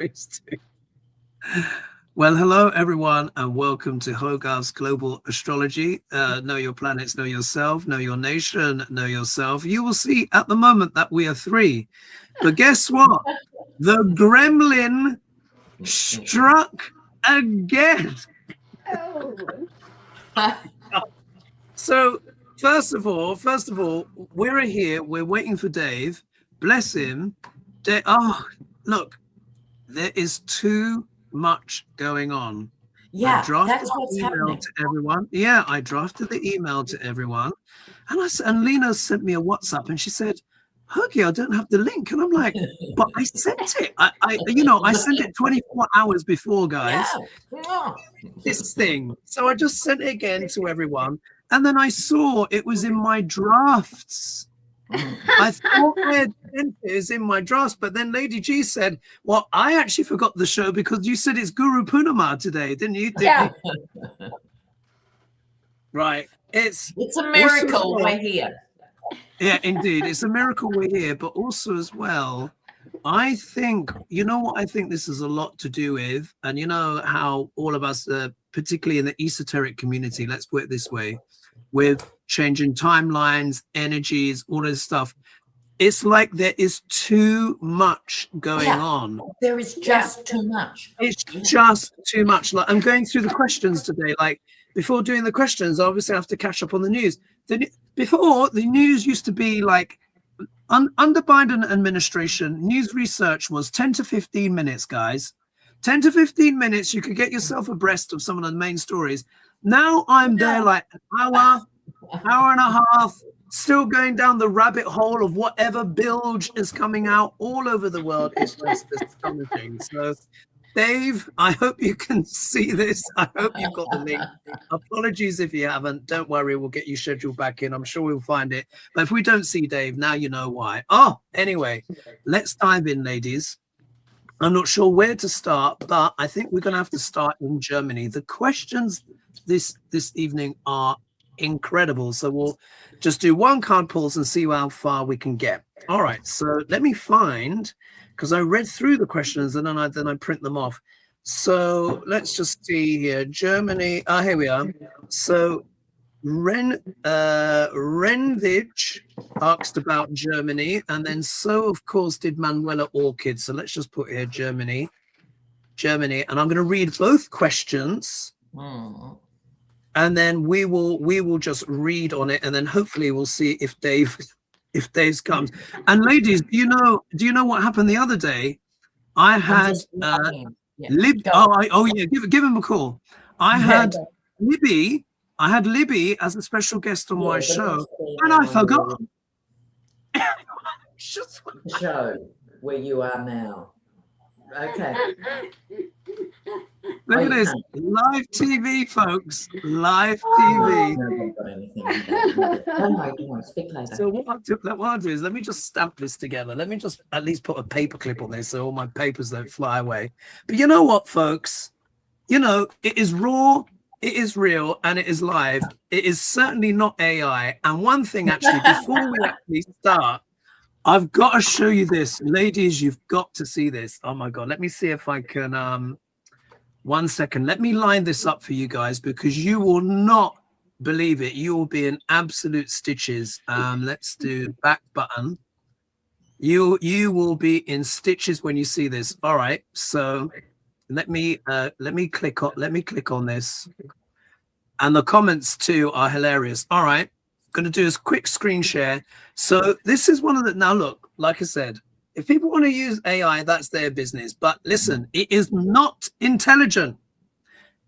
always do. Well, hello, everyone, and welcome to Hogarth's Global Astrology. Know your planets, know yourself, know your nation, know yourself. You will see at the moment that we are 3. But guess what? The gremlin struck again. So, first of all, we're here. We're waiting for Dave. Bless him. Look, there is too much going on. Yeah, that's what's happening to everyone. Yeah, I drafted the email to everyone, and Lena sent me a WhatsApp, and she said, "Huggy, I don't have the link," and I'm like, "But I sent it. I sent it 24 hours before, guys. Yeah. This thing." So I just sent it again to everyone, and then I saw it was in my drafts. I thought I had sent it as in my drafts, but then Lady G said, "Well, I actually forgot the show because you said it's Guru Purnima today, didn't you?" Yeah. Right. It's a miracle we're here. Yeah, indeed. It's a miracle we're here, but also as well, I think, you know what I think this is a lot to do with, and you know how all of us, particularly in the esoteric community, let's put it this way, with changing timelines, energies, all this stuff, it's like there is too much going on. There is just too much. It's just too much. Like, I'm going through the questions today. Like, before doing the questions, obviously I have to catch up on the news. Before, the news used to be like, under Biden administration, news research was 10 to 15 minutes, guys. 10 to 15 minutes, you could get yourself abreast of some of the main stories. Now I'm there like an hour and a half, still going down the rabbit hole of whatever bilge is coming out all over the world. It's just astonishing. So, Dave, I hope you can see this. I hope you've got the link. Apologies if you haven't. Don't worry, we'll get you scheduled back in. I'm sure we'll find it. But if we don't see Dave, now you know why. Anyway, let's dive in, ladies. I'm not sure where to start, but I think we're going to have to start in Germany. The questions this evening are incredible. So we'll just do one card pulls and see how far we can get. All right. So let me find, because I read through the questions and then I print them off. So let's just see here. Germany. Here we are. So Renvich asked about Germany, and then so of course did Manuela Orchid. So let's just put here Germany, and I'm going to read both questions, and then we will just read on it, and then hopefully we'll see if Dave comes. And ladies, do you know what happened the other day? I had Lib. Give him a call. I had Libby. I had Libby as a special guest on my show, and I forgot. Show where you are now. Okay. Look at this. Live TV, folks. Live TV. So what I'll do is let me just stamp this together. Let me just at least put a paper clip on this so all my papers don't fly away. But you know what, folks? You know, it is raw. It is real and it is live. It is certainly not AI. And one thing, actually, before we actually start, I've got to show you this. Ladies, you've got to see this. Oh, my God. Let me see if I can. 1 second. Let me line this up for you guys because you will not believe it. You will be in absolute stitches. Let's do back button. You will be in stitches when you see this. All right. So let me click on this, and the comments too are hilarious. All right, going to do a quick screen share. So this is one of the, now look, like I said, if people want to use AI, that's their business, but listen, it is not intelligent.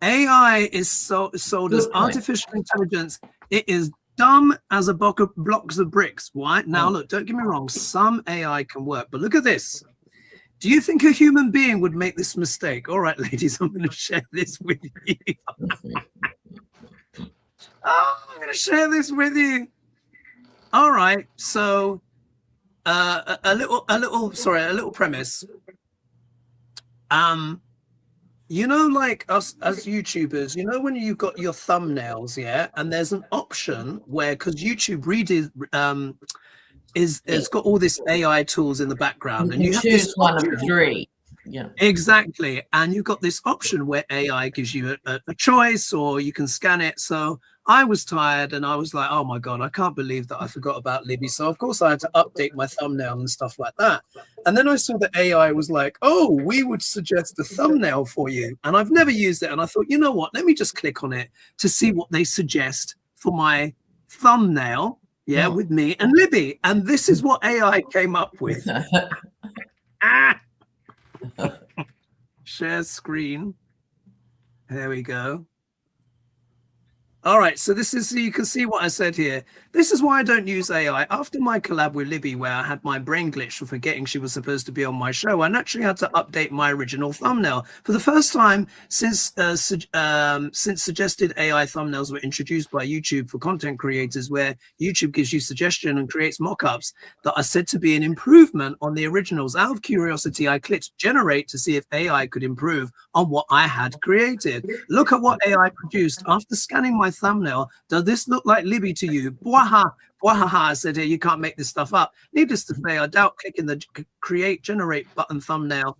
AI is sold as artificial intelligence. It is dumb as a block of blocks of bricks. Why? Now look, don't get me wrong, some AI can work, but look at this. Do you think a human being would make this mistake? All right, ladies, I'm going to share this with you. I'm going to share this with you. All right. So a little premise. You know, like us as YouTubers, you know, when you've got your thumbnails, yeah, and there's an option where, because YouTube it's got all this AI tools in the background, and you have choose one of the 3. Yeah. Exactly. And you've got this option where AI gives you a choice, or you can scan it. So I was tired and I was like, oh my God, I can't believe that I forgot about Libby. So of course I had to update my thumbnail and stuff like that. And then I saw that AI was like, oh, we would suggest a thumbnail for you. And I've never used it. And I thought, you know what, let me just click on it to see what they suggest for my thumbnail. Yeah, with me and Libby. And this is what AI came up with. Share screen. There we go. All right, so this is, so you can see what I said here. This is why I don't use AI. After my collab with Libby, where I had my brain glitch for forgetting she was supposed to be on my show, I naturally had to update my original thumbnail. For the first time since suggested AI thumbnails were introduced by YouTube for content creators, where YouTube gives you suggestion and creates mock-ups that are said to be an improvement on the originals. Out of curiosity, I clicked generate to see if AI could improve on what I had created. Look at what AI produced. After scanning my thumbnail, does this look like Libby to you? Bwaha, bwahaha, I said here, you can't make this stuff up. Needless to say, I doubt clicking the create generate button thumbnail.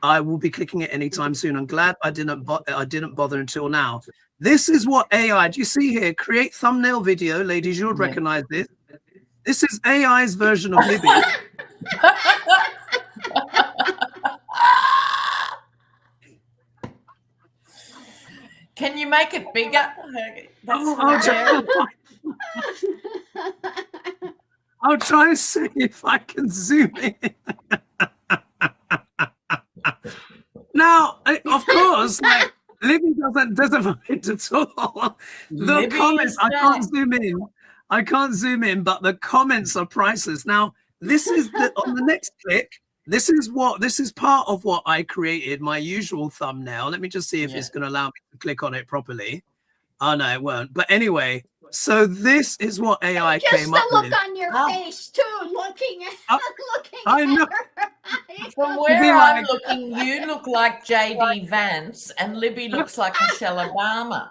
I will be clicking it anytime soon. I'm glad I didn't bother until now. This is what AI, do you see here? Create thumbnail video, ladies, you'll recognize this. This is AI's version of Libby. Can you make it bigger? I'll try and see if I can zoom in. Now, of course, like Libby doesn't mind at all. The Libby comments, I can't zoom in. I can't zoom in, but the comments are priceless. Now, this is on the next click. This is part of what I created, my usual thumbnail. Let me just see if it's going to allow me to click on it properly. Oh, no, it won't. But anyway, so this is what AI came up with. Just the look on your face, too, looking at I know. From where I'm looking, you look like J.D. Vance and Libby looks like Michelle Obama.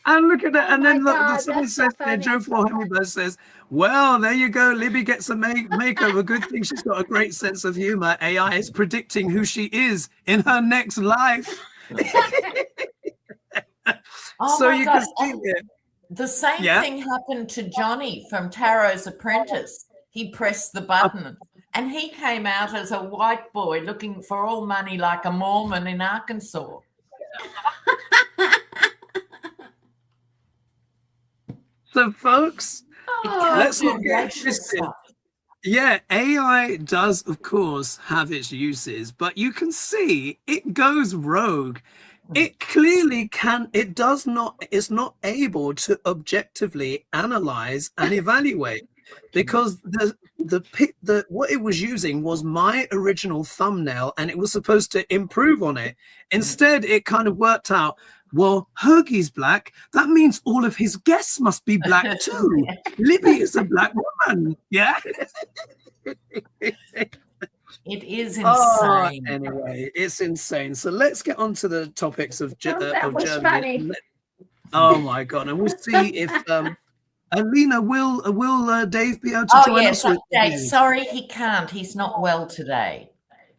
And look at that. And then look, someone says there, Joe Hummingbird says, well, there you go. Libby gets a makeover. Good thing she's got a great sense of humor. AI is predicting who she is in her next life. So you can see it. The same thing happened to Johnny from Tarot's Apprentice. He pressed the button and he came out as a white boy looking for all money like a Mormon in Arkansas. So, folks, let's not get twisted. Yeah, AI does, of course, have its uses, but you can see it goes rogue. It clearly can. It's not able to objectively analyze and evaluate, because what it was using was my original thumbnail and it was supposed to improve on it. Instead, it kind of worked out, well, Hoagie's black. That means all of his guests must be black too. Libby is a black woman. Yeah. It is insane. Anyway, it's insane. So let's get on to the topics of Germany. Funny. Oh my God. And we'll see if Lena, will Dave be able to join us? Dave, sorry, he can't. He's not well today.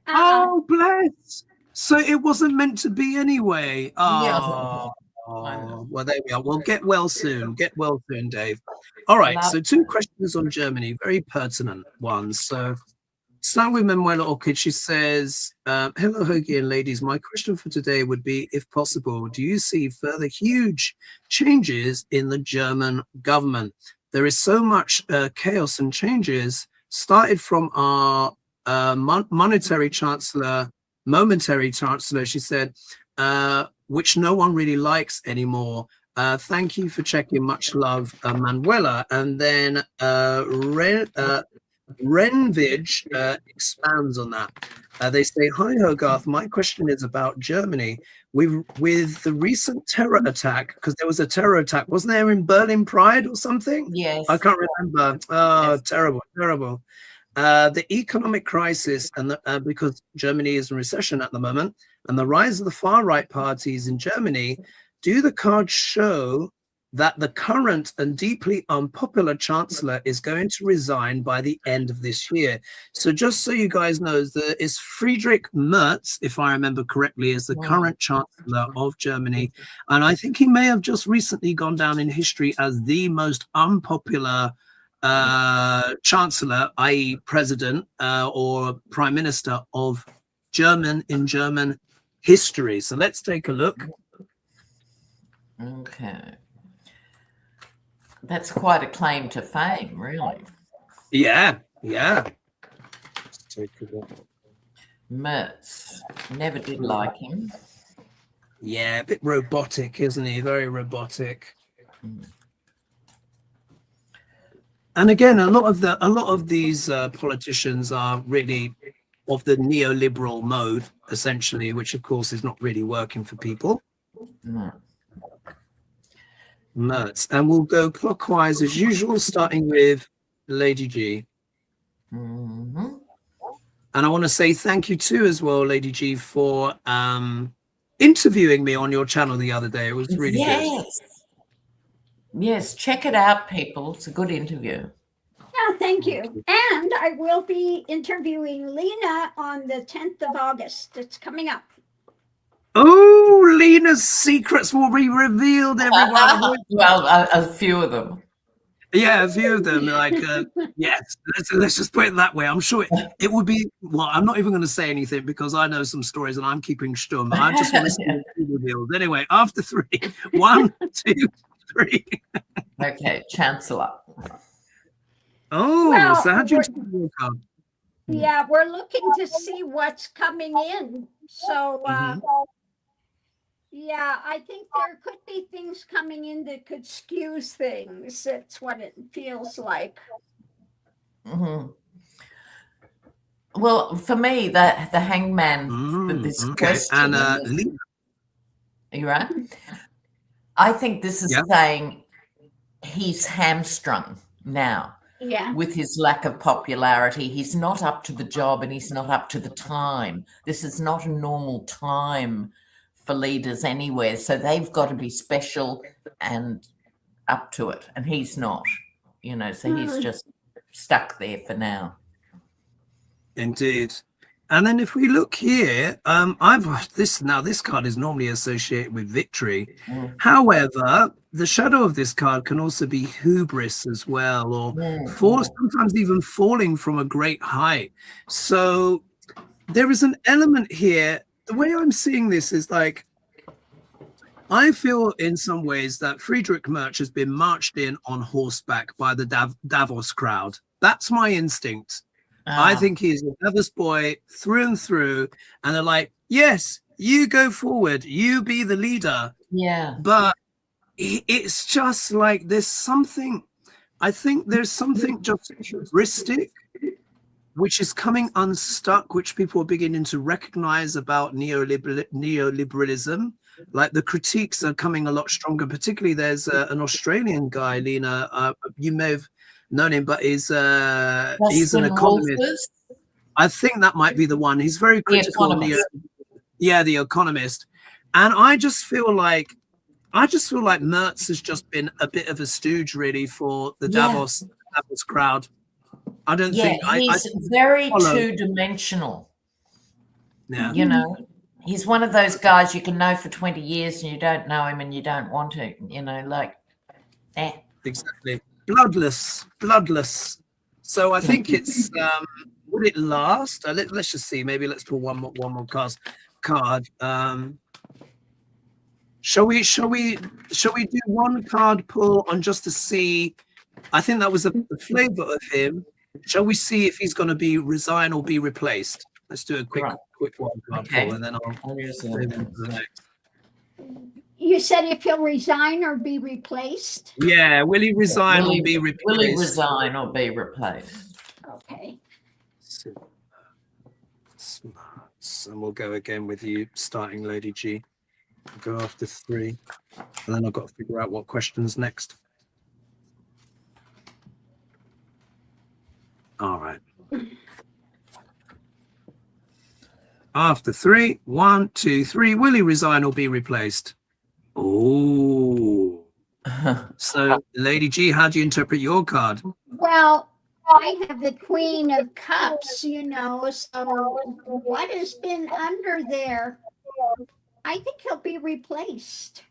Oh, bless. So it wasn't meant to be anyway. Oh, well, there we are. Well, get well soon. Get well soon, Dave. All right. So 2 questions on Germany, very pertinent ones. So start with Manuela Orchid. She says, hello, Hoagie and ladies. My question for today would be, if possible, do you see further huge changes in the German government? There is so much chaos and changes, started from our momentary chancellor, she said, which no one really likes anymore. Thank you for checking. Much love, Manuela. And then Renvig expands on that. They say, hi, Hogarth. My question is about Germany. With the recent terror attack, because there was a terror attack, wasn't there, in Berlin Pride or something? Yes. I can't remember. Oh, yes. Terrible. The economic crisis, and because Germany is in recession at the moment, and the rise of the far-right parties in Germany, do the cards show that the current and deeply unpopular chancellor is going to resign by the end of this year. So just so you guys know, there is Friedrich Merz, if I remember correctly, is the current chancellor of Germany. And I think he may have just recently gone down in history as the most unpopular chancellor, i.e. president or prime minister of German history. So let's take a look. Okay. That's quite a claim to fame, really. Yeah. Let's take a look. Merz. Never did like him. Yeah, a bit robotic, isn't he? Very robotic. And again, a lot of these politicians are really of the neoliberal mode, essentially, which of course is not really working for people. No. Merz. And we'll go clockwise as usual, starting with Lady G. Mm-hmm. And I want to say thank you too as well, Lady G, for interviewing me on your channel the other day. It was really good. Yes, check it out, people. It's a good interview. Yeah, thank you. And I will be interviewing Lena on the 10th of August. It's coming up. Oh, Lena's secrets will be revealed, everyone. Well, a few of them. Yeah, a few of them. Like, yes, let's just put it that way. I'm sure it would be. Well, I'm not even going to say anything because I know some stories and I'm keeping stum. I just want to see it revealed. Anyway, after 3, 1, 2, 3. Okay, Chancellor. Oh, Well, so how do you come? Yeah, we're looking to see what's coming in. So, yeah, I think there could be things coming in that could skew things. That's what it feels like. Mm-hmm. Well, for me, the hangman for this question. And Lena. You right? I think this is saying he's hamstrung now. Yeah. With his lack of popularity, he's not up to the job and he's not up to the time. This is not a normal time for leaders anywhere. So they've got to be special and up to it. And he's not, so he's just stuck there for now. Indeed. And then if we look here, this card is normally associated with victory. However, the shadow of this card can also be hubris as well, or sometimes even falling from a great height. So there is an element here. The way I'm seeing this is like, I feel in some ways that Friedrich Merz has been marched in on horseback by the Davos crowd. That's my instinct. I think he's a Davos boy through and through. And they're like, yes, you go forward. You be the leader. Yeah. But it's just like I think there's something just hubristic, which is coming unstuck, which people are beginning to recognize about neoliberalism. Like the critiques are coming a lot stronger. Particularly there's an Australian guy, Lena, you may have known him, but he's an economist. I think that might be the one. He's very critical. The Economist. And I just feel like Merz has just been a bit of a stooge, really, for the Davos crowd. I don't think he's very two-dimensional. Yeah, he's one of those guys you can know for 20 years and you don't know him and you don't want to. Exactly. Bloodless. So I think it's would it last? Let's just see. Maybe let's pull one more card. Shall we do one card pull on just to see? I think that was the flavor of him. Shall we see if he's going to be resign or be replaced? Let's do a quick one card pull, and then I'll move into the next. You said if he'll resign or be replaced? Yeah, will he resign or be replaced? Will he resign or be replaced? Okay. Smarts. And we'll go again with you, starting Lady G. Go after 3. And then I've got to figure out what question's next. All right. After 3, 1, 2, 3. Will he resign or be replaced? Oh. So, Lady G, how do you interpret your card? Well, I have the Queen of Cups, so what has been under there? I think he'll be replaced.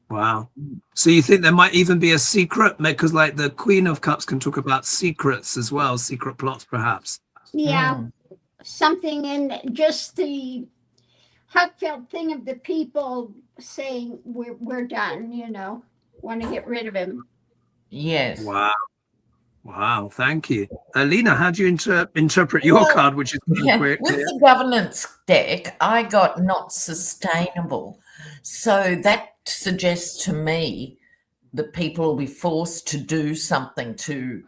Wow. So you think there might even be a secret? Because like the Queen of Cups can talk about secrets as well, secret plots perhaps. Yeah, something in just the heartfelt thing of the people saying we're done, want to get rid of him. Yes. Wow. Wow, thank you. Lena, how do you interpret your card, which is quick? With the governance deck, I got not sustainable. So that suggests to me that people will be forced to do something to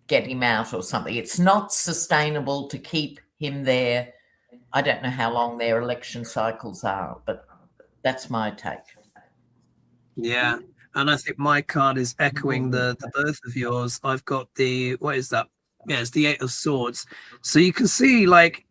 get him out or something. It's not sustainable to keep him there. I don't know how long their election cycles are, but that's my take. Yeah. And I think my card is echoing the both of yours. I've got the, what is that? Yeah, it's the 8 of Swords. So you can see like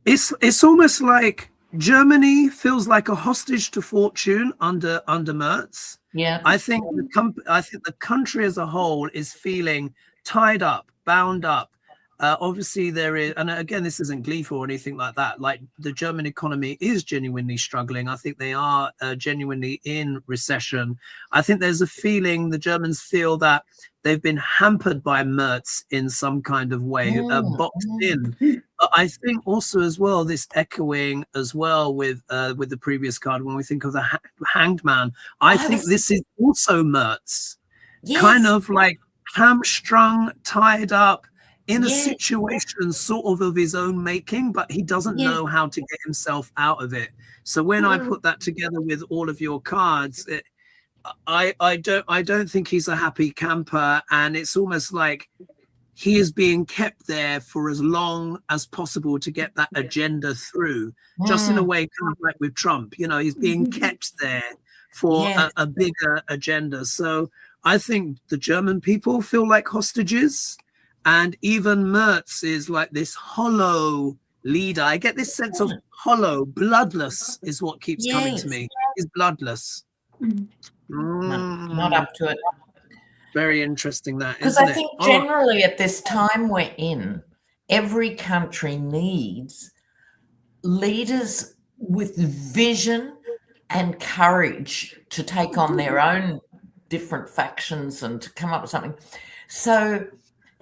it's almost like Germany feels like a hostage to fortune under Merz. Yeah. I think the country as a whole is feeling tied up, bound up. Obviously there is, and again, this isn't gleeful or anything like that. Like the German economy is genuinely struggling. I think they are genuinely in recession. I think there's a feeling the Germans feel that they've been hampered by Merz in some kind of way, boxed in. But I think also as well, this echoing as well with the previous card, when we think of the Hanged Man, I think this is also Merz, kind of like hamstrung, tied up, in a situation sort of his own making, but he doesn't know how to get himself out of it. So when I put that together with all of your cards, I don't think he's a happy camper, and it's almost like he is being kept there for as long as possible to get that agenda through, just in a way kind of like with Trump, he's being kept there for a bigger agenda. So I think the German people feel like hostages. And even Merz is like this hollow leader. I get this sense of hollow, bloodless is what keeps coming to me. He's bloodless. Not up to it. Very interesting that, because I think generally at this time we're in, every country needs leaders with vision and courage to take on their own different factions and to come up with something. So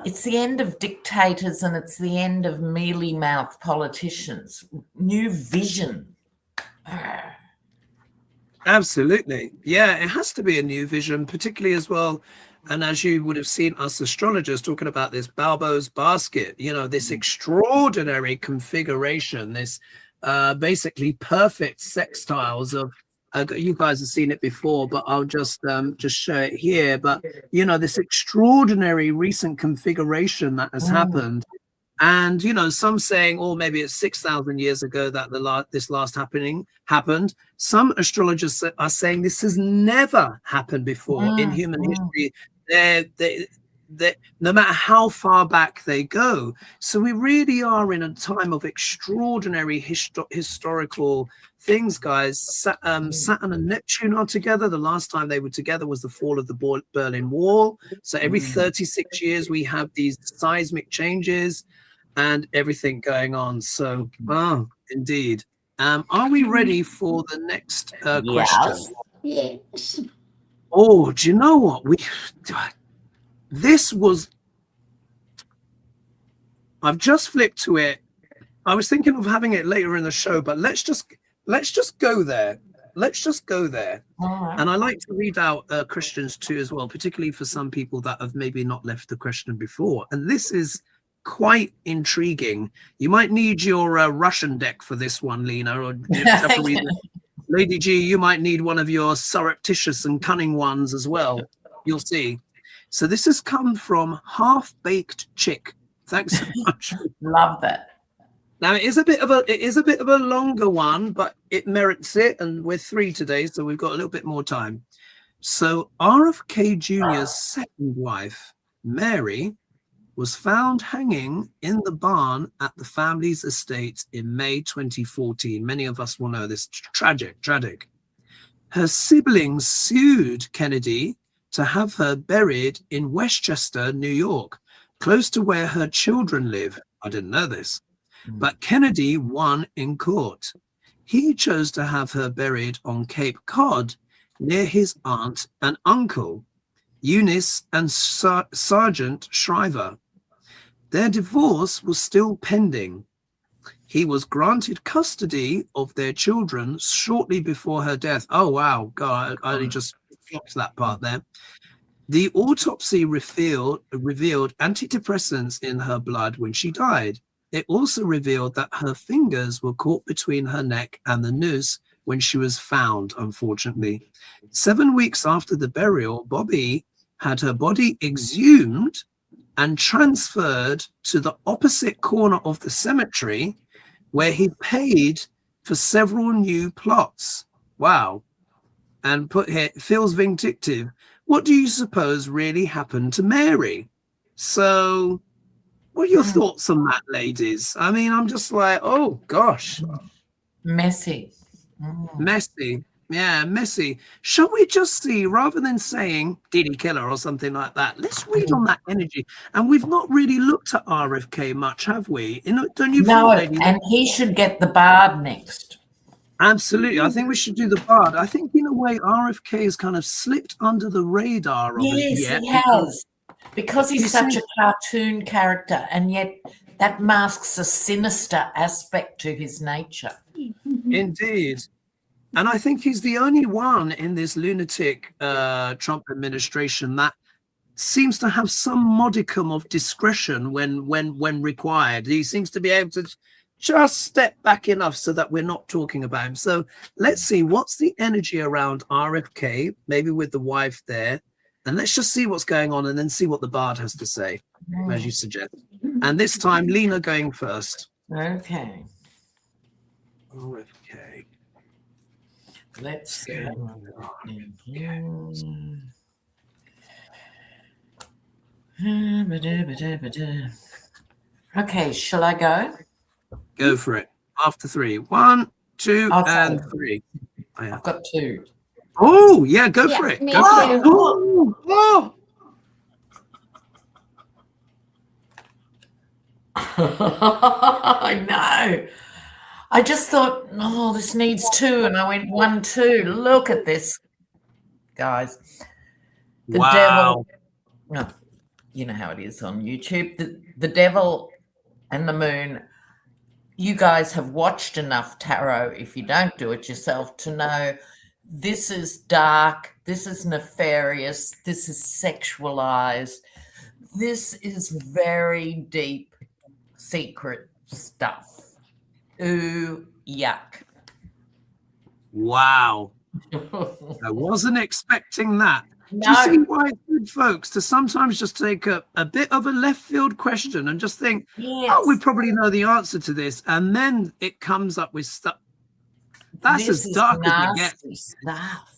it's the end of dictators and it's the end of mealy-mouthed politicians. New vision. Absolutely. Yeah, it has to be a new vision, particularly as well. And as you would have seen us astrologers talking about this Balbo's basket, this extraordinary configuration, this basically perfect sextiles of, you guys have seen it before, but I'll just show it here. But this extraordinary recent configuration that has happened, and some saying, oh, maybe it's 6,000 years ago that this last happening happened. Some astrologers are saying this has never happened before in human history. No matter how far back they go. So we really are in a time of extraordinary historical things, guys. Saturn and Neptune are together. The last time they were together was the fall of the Berlin Wall. So every 36 years we have these seismic changes and everything going on. So, indeed. Are we ready for the next question? Yes. Oh, do you know what? I've just flipped to it. I was thinking of having it later in the show, but let's just go there. Let's just go there. And I like to read out questions too as well, particularly for some people that have maybe not left the question before. And this is quite intriguing. You might need your Russian deck for this one, Lena, or you have to read it. Lady G, you might need one of your surreptitious and cunning ones as well. You'll see. So this has come from Half-Baked Chick. Thanks so much. Love that. Now it is a bit of a longer one, but it merits it, and we're 3 today, so we've got a little bit more time. So RFK Jr.'s second wife, Mary, was found hanging in the barn at the family's estate in May 2014. Many of us will know this. Tragic. Her siblings sued Kennedy to have her buried in Westchester, New York, close to where her children live. I didn't know this. But Kennedy won in court. He chose to have her buried on Cape Cod near his aunt and uncle, Eunice and Sergeant Shriver. Their divorce was still pending. He was granted custody of their children shortly before her death. Oh, wow. God, I only just flopped that part there. The autopsy revealed antidepressants in her blood when she died. It also revealed that her fingers were caught between her neck and the noose when she was found, unfortunately. 7 weeks after the burial, Bobby had her body exhumed and transferred to the opposite corner of the cemetery, where he paid for several new plots. Wow. And put here, feels vindictive. What do you suppose really happened to Mary? So, what are your thoughts on that, ladies? I mean, I'm just like, oh, gosh. Messy. Messy. Yeah, messy. Shall we just see, rather than saying, did he kill her or something like that, let's read on that energy. And we've not really looked at RFK much, have we? Don't you No, feel, lady? and he should get the bard next. Absolutely. I think we should do the bard. I think, in a way, RFK has kind of slipped under the radar of it. Yes, he has. Because he's such a cartoon character, and yet that masks a sinister aspect to his nature. Indeed. And I think he's the only one in this lunatic Trump administration that seems to have some modicum of discretion when required. He seems to be able to just step back enough so that we're not talking about him. So let's see, what's the energy around RFK, maybe with the wife there, and let's just see what's going on and then see what the bard has to say, as you suggest. And this time, Lena going first. Okay. RFK. Let's go. Okay, shall I go? Go for it. After 3. 1, 2, Okay. and 3. I've got 2. Oh, yeah, go for it. me Go for it. too. Oh. I know. I just thought, oh, this needs 2, and I went 1, 2. Look at this, guys. The devil. Oh, you know how it is on YouTube. The devil and the moon. You guys have watched enough tarot, if you don't do it yourself, to know this is dark, this is nefarious, this is sexualized, this is very deep, secret stuff. Ooh, yuck. Wow. I wasn't expecting that. No. Do you see why it's good, folks, to sometimes just take a bit of a left field question and just think, Yes. oh, we probably know the answer to this. And then it comes up with stuff. That's This as is dark as it nasty gets. stuff.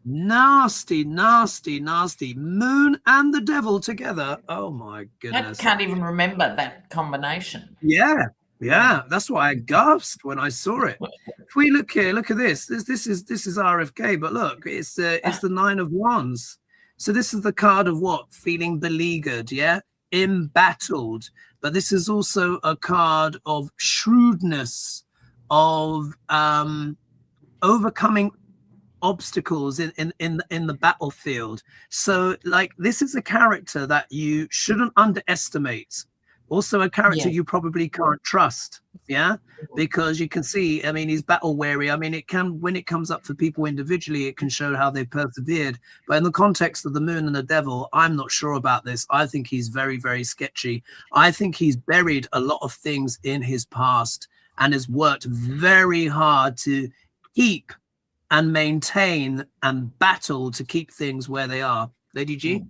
Nasty, nasty, nasty. Moon and the devil together. Oh, my I goodness. can't even remember that combination. Yeah. Yeah, that's why I gasped when I saw it. If we look here, look at this. This is RFK, but look, it's the 9 of Wands. So this is the card of what? Feeling beleaguered, yeah, embattled. But this is also a card of shrewdness, of overcoming obstacles in the battlefield. So, like, this is a character that you shouldn't underestimate. Also a character you probably can't trust, because you can see, I mean, he's battle weary. I mean, it can, when it comes up for people individually, it can show how they persevered. But in the context of the moon and the devil, I'm not sure about this. I think he's very, very sketchy. I think he's buried a lot of things in his past and has worked very hard to keep and maintain and battle to keep things where they are. Lady G?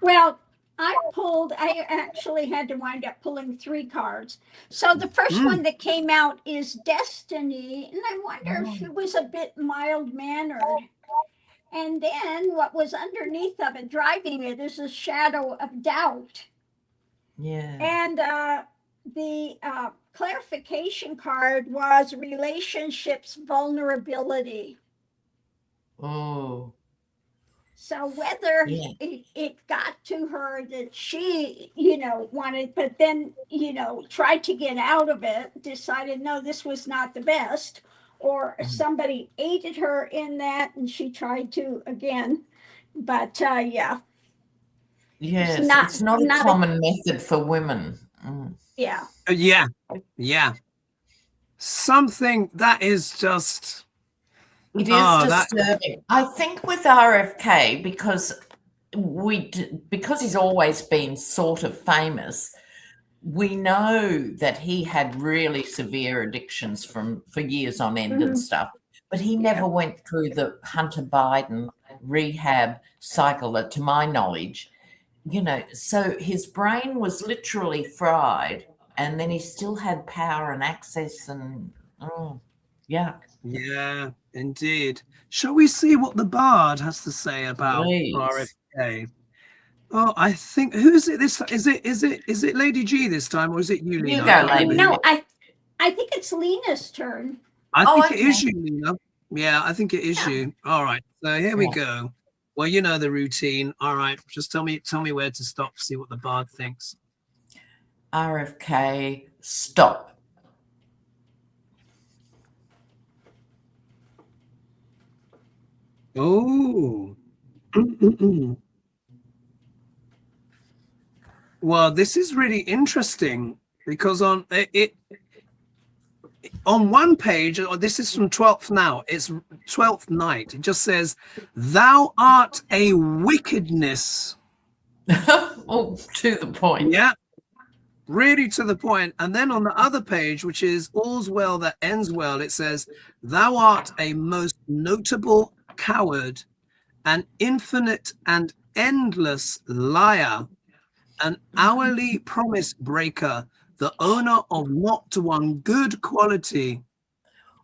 Well, I actually had to wind up pulling 3 cards. So the first one that came out is Destiny, and I wonder if it was a bit mild-mannered. And then what was underneath of it, driving it, is a shadow of doubt. Yeah. And the clarification card was relationships vulnerability. Oh. So whether Yeah. it got to her that she, wanted, but then, tried to get out of it, decided, no, this was not the best, or somebody aided her in that and she tried to again. But yeah. Yes, not- it's not a not a- common method for women. Yeah. Yeah. Something that is just. It is disturbing. I think with RFK, because he's always been sort of famous, we know that he had really severe addictions for years on end and stuff, but he never went through the Hunter Biden rehab cycle, to my knowledge. So his brain was literally fried, and then he still had power and access, and yeah. Yeah, indeed. Shall we see what the Bard has to say about Please. RFK? Oh, I think, who's it this? Is it Lady G this time, or is it you, Lena? You go, Lady. No, I think it's Lena's turn. I think it is you, Lena. Yeah, I think it is you. All right, so here we go. Well, you know the routine. All right, just tell me where to stop. See what the Bard thinks. RFK, stop. Oh. Well, this is really interesting because on one page, this is from 12th now, it's 12th night. It just says, "Thou art a wickedness." Oh, to the point. Yeah, really to the point. And then on the other page, which is "All's well that ends well," it says, "Thou art a most notable coward, an infinite and endless liar, an hourly promise breaker, the owner of not one good quality."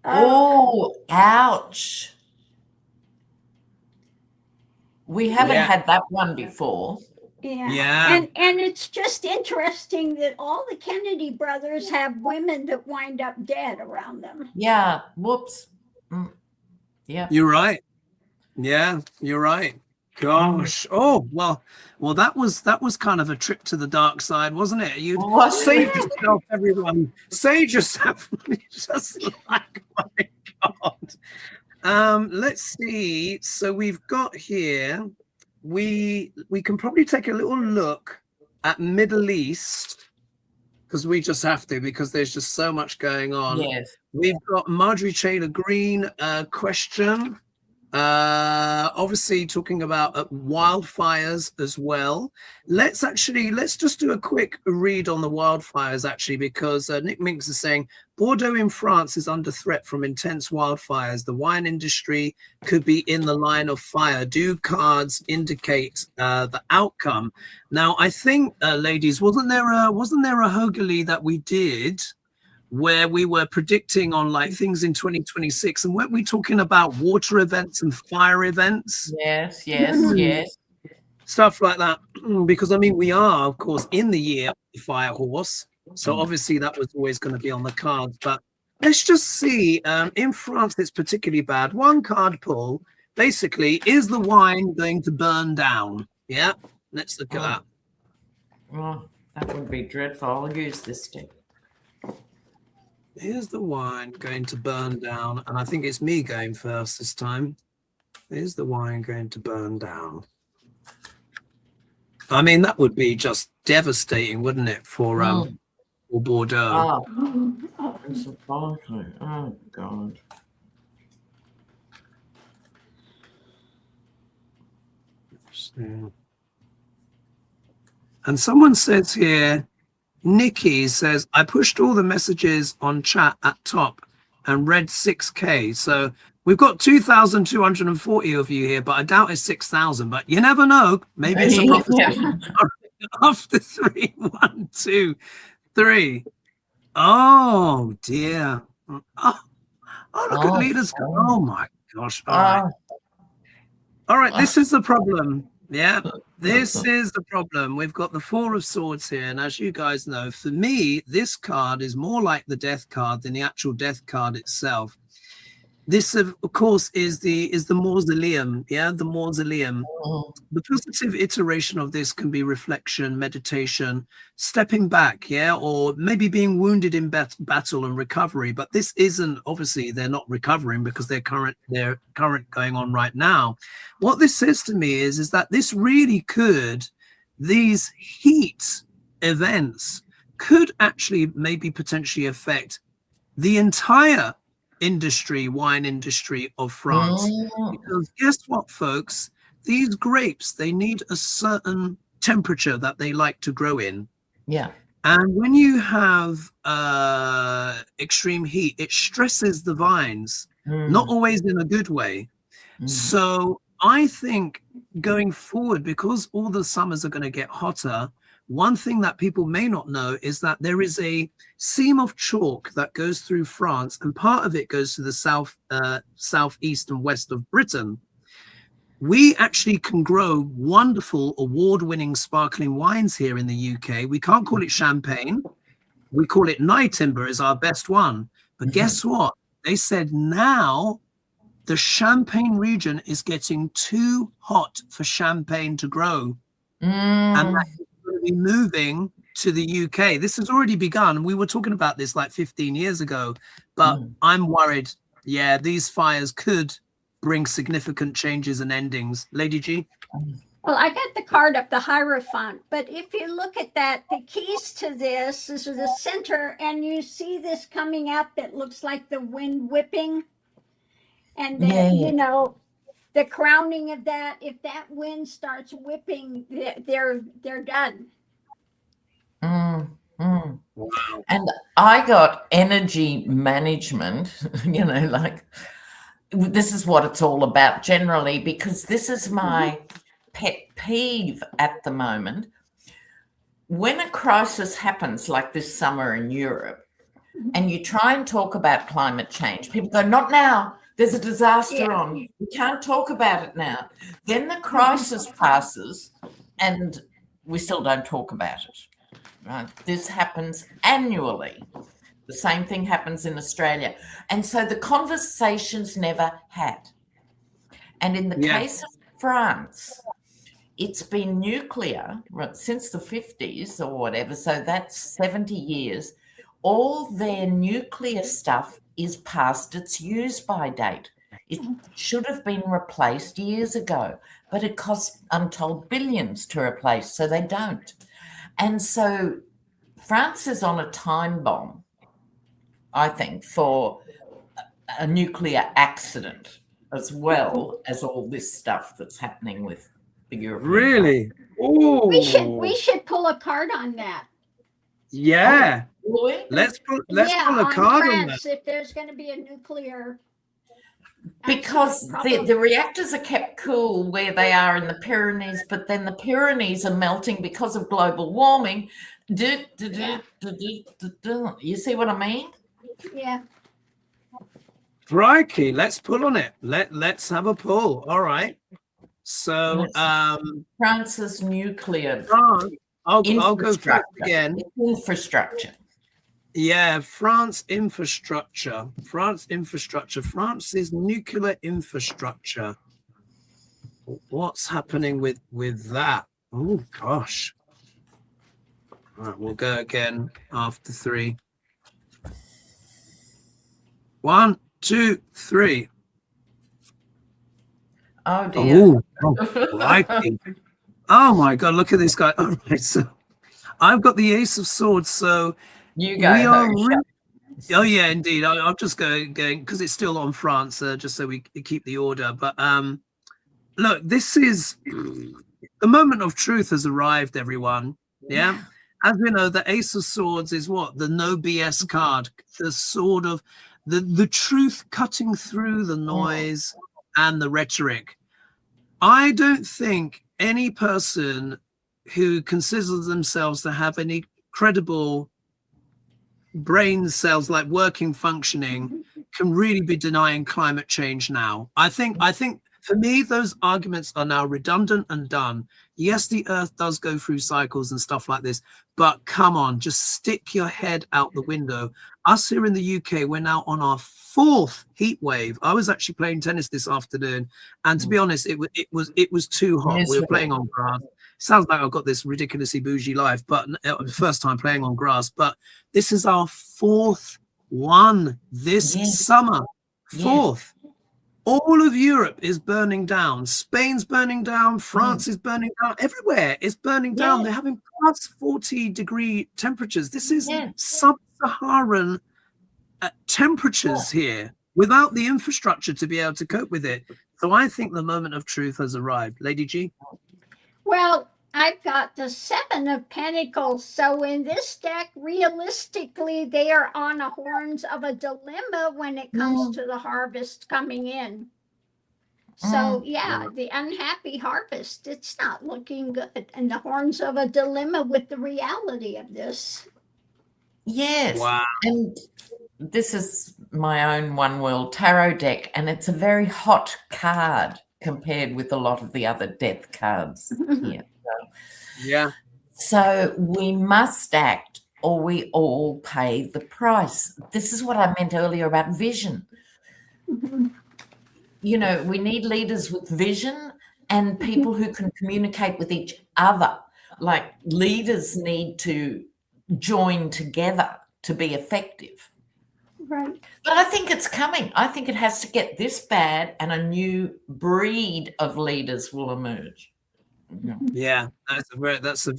Oh, ouch. We haven't had that one before. Yeah. And it's just interesting that all the Kennedy brothers have women that wind up dead around them. Yeah. Whoops. Yeah. You're right. Yeah, you're right. Gosh. Oh, well, that was kind of a trip to the dark side, wasn't it? You save yourself, everyone. Save yourself. Just like, my God. Let's see. So we've got here, we can probably take a little look at Middle East, because we just have to, because there's just so much going on. Yes. We've got Marjorie Taylor Greene question. Obviously talking about wildfires as well. Let's just do a quick read on the wildfires, actually, because Nick Minks is saying Bordeaux in France is under threat from intense wildfires. The wine industry could be in the line of fire. Do cards indicate the outcome? Now, I think, ladies, wasn't there a Hogarth that we did where we were predicting on like things in 2026, and weren't we talking about water events and fire events? Yes. Stuff like that. Because I mean, we are, of course, in the year of the fire horse, so obviously that was always going to be on the cards. But let's just see. In France, it's particularly bad. One card pull, basically, is the wine going to burn down? Yeah, let's look at that. Oh, that would be dreadful. I'll use this stick. Here's the wine going to burn down, and I think it's me going first this time. Here's the wine going to burn down. I mean, that would be just devastating, wouldn't it, for Bordeaux? Oh, it's a bottle. Oh, God. And someone says here, Nikki says, I pushed all the messages on chat at top and read 6K. So we've got 2,240 of you here, but I doubt it's 6,000. But you never know. Maybe it's a prophecy. After 3, 1, 2, 3. Oh, dear. Oh, look at leaders. Oh, my gosh. All right. All right. This is the problem. Yeah, this is the problem. We've got the 4 of Swords here. And as you guys know, for me, this card is more like the death card than the actual death card itself. this of course is the mausoleum. Yeah, the mausoleum. The positive iteration of this can be reflection, meditation, stepping back, yeah, or maybe being wounded in battle and recovery. But this isn't, obviously they're not recovering because they're current going on right now. What this says to me is that this really could, these heat events could actually maybe potentially affect the entire industry, wine industry of France. Because guess what, folks? These grapes, they need a certain temperature that they like to grow in. Yeah. And when you have extreme heat, it stresses the vines, not always in a good way. So I think going forward, because all the summers are going to get hotter, one thing that people may not know is that there is a seam of chalk that goes through France, and part of it goes to the southeast and west of Britain. We actually can grow wonderful award-winning sparkling wines here in the UK. We can't call it champagne. We call it Nye Timber is our best one. But guess what? They said now the Champagne region is getting too hot for champagne to grow. And that is going to be moving to the UK. This has already begun. We were talking about this like 15 years ago, but I'm worried. Yeah, these fires could bring significant changes and endings. Lady G? Well, I got the card up, the Hierophant, but if you look at that, the keys to this is the center, and you see this coming out that looks like the wind whipping. And then, you know, the crowning of that, if that wind starts whipping, they're done. And I got energy management, you know, like this is what it's all about generally, because this is my pet peeve at the moment. When a crisis happens like this summer in Europe, and you try and talk about climate change, people go, not now. There's a disaster on. We can't talk about it now. Then the crisis passes and we still don't talk about it. Right? This happens annually. The same thing happens in Australia. And so the conversation's never had. And in the case of France, it's been nuclear since the 50s or whatever. So that's 70 years. All their nuclear stuff is past its use-by date. It should have been replaced years ago, but it costs untold billions to replace, so they don't. And so France is on a time bomb, I think, for a nuclear accident, as well as all this stuff that's happening with the European. Really? Oh, we should pull a card on that. Yeah. Oh, let's pull a card on that. If there's going to be a nuclear, because the reactors are kept cool where they are in the Pyrenees, but then the Pyrenees are melting because of global warming. You see what I mean? Yeah. Crikey, let's pull on it. Let's have a pull. All right. So France's nuclear. I'll go first again. Infrastructure. Yeah, France's nuclear infrastructure. What's happening with that? Oh gosh. All right, we'll go again after 3. 1, 2, 3. Oh dear. Oh my God, look at this guy. All right, so I've got the Ace of Swords, so you go. Oh yeah, indeed. I'll just going because it's still on France, just so we keep the order. But look, this is the moment of truth has arrived, everyone. Yeah. As we know, the Ace of Swords is what? The no BS card, the sword of the truth cutting through the noise and the rhetoric. I don't think any person who considers themselves to have any credible brain cells like working functioning can really be denying climate change now. I think for me, those arguments are now redundant and done. Yes, the earth does go through cycles and stuff like this, but come on, just stick your head out the window. Us here in the UK, we're now on our 4th heat wave. I was actually playing tennis this afternoon, and to be honest, it was too hot. We were playing on grass. Sounds like I've got this ridiculously bougie life, but first time playing on grass. But this is our 4th one this summer. 4th. All of Europe is burning down. Spain's burning down. France is burning down. Everywhere is burning down. They're having plus 40-degree temperatures. This is sub-Saharan temperatures here without the infrastructure to be able to cope with it. So I think the moment of truth has arrived. Lady G? Well, I've got the 7 of Pentacles. So in this deck, realistically, they are on the horns of a dilemma when it comes to the harvest coming in. So yeah, the unhappy harvest, it's not looking good. And the horns of a dilemma with the reality of this. Yes. Wow. And this is my own One World Tarot deck, and it's a very hot card compared with a lot of the other death cards here. Yeah. So we must act or we all pay the price. This is what I meant earlier about vision. You know, we need leaders with vision and people who can communicate with each other. Like leaders need to join together to be effective. Right. But I think it's coming. I think it has to get this bad and a new breed of leaders will emerge. Yeah, that's a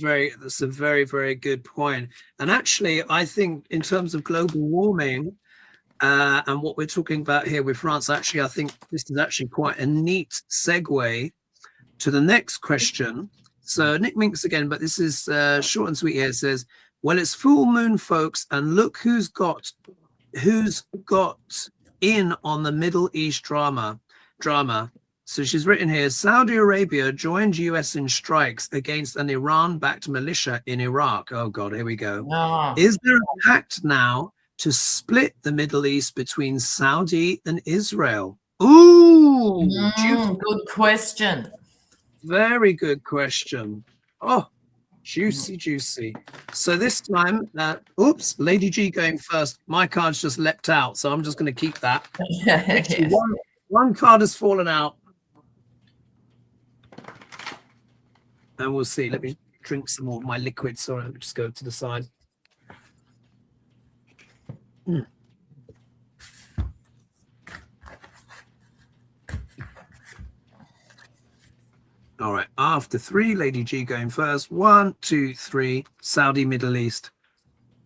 very, very good point. And actually, I think in terms of global warming and what we're talking about here with France, actually, I think this is actually quite a neat segue to the next question. So Nick Minks again, but this is short and sweet here. It says, well, it's full moon, folks, and look who's got in on the Middle East drama. So she's written here, Saudi Arabia joined US in strikes against an Iran-backed militia in Iraq. Oh, God, here we go. Oh. Is there a pact now to split the Middle East between Saudi and Israel? Ooh, good question. Very good question. Oh, juicy. So this time, oops, Lady G going first. My card's just leapt out, so I'm just going to keep that. Actually, one card has fallen out. And we'll see. Let me drink some more of my liquid. Sorry, let me just go to the side. All right. After 3, Lady G going first. 1, 2, 3. Saudi, Middle East.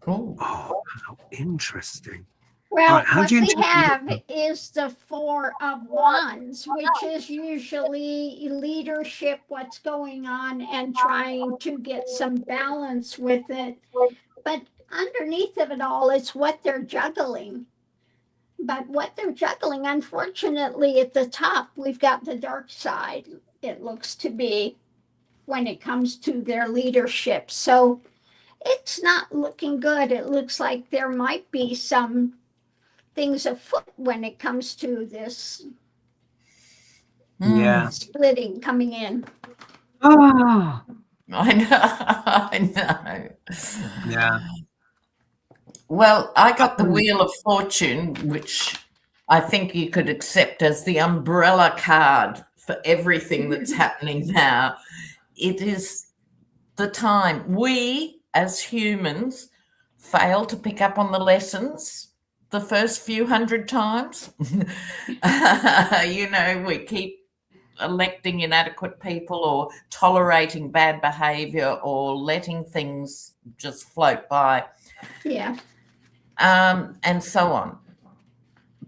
Oh, how interesting. Well, right, what we have is the 4 of Wands, which is usually leadership, what's going on, and trying to get some balance with it. But underneath of it all, it's what they're juggling. But what they're juggling, unfortunately, at the top, we've got the dark side, it looks to be, when it comes to their leadership. So it's not looking good. It looks like there might be some things afoot when it comes to this splitting coming in. Oh, I know. Yeah. Well, I got the Wheel of Fortune, which I think you could accept as the umbrella card for everything that's happening now. It is the time we, as humans, fail to pick up on the lessons the first few hundred times. You know, we keep electing inadequate people or tolerating bad behavior or letting things just float by. Yeah. And so on.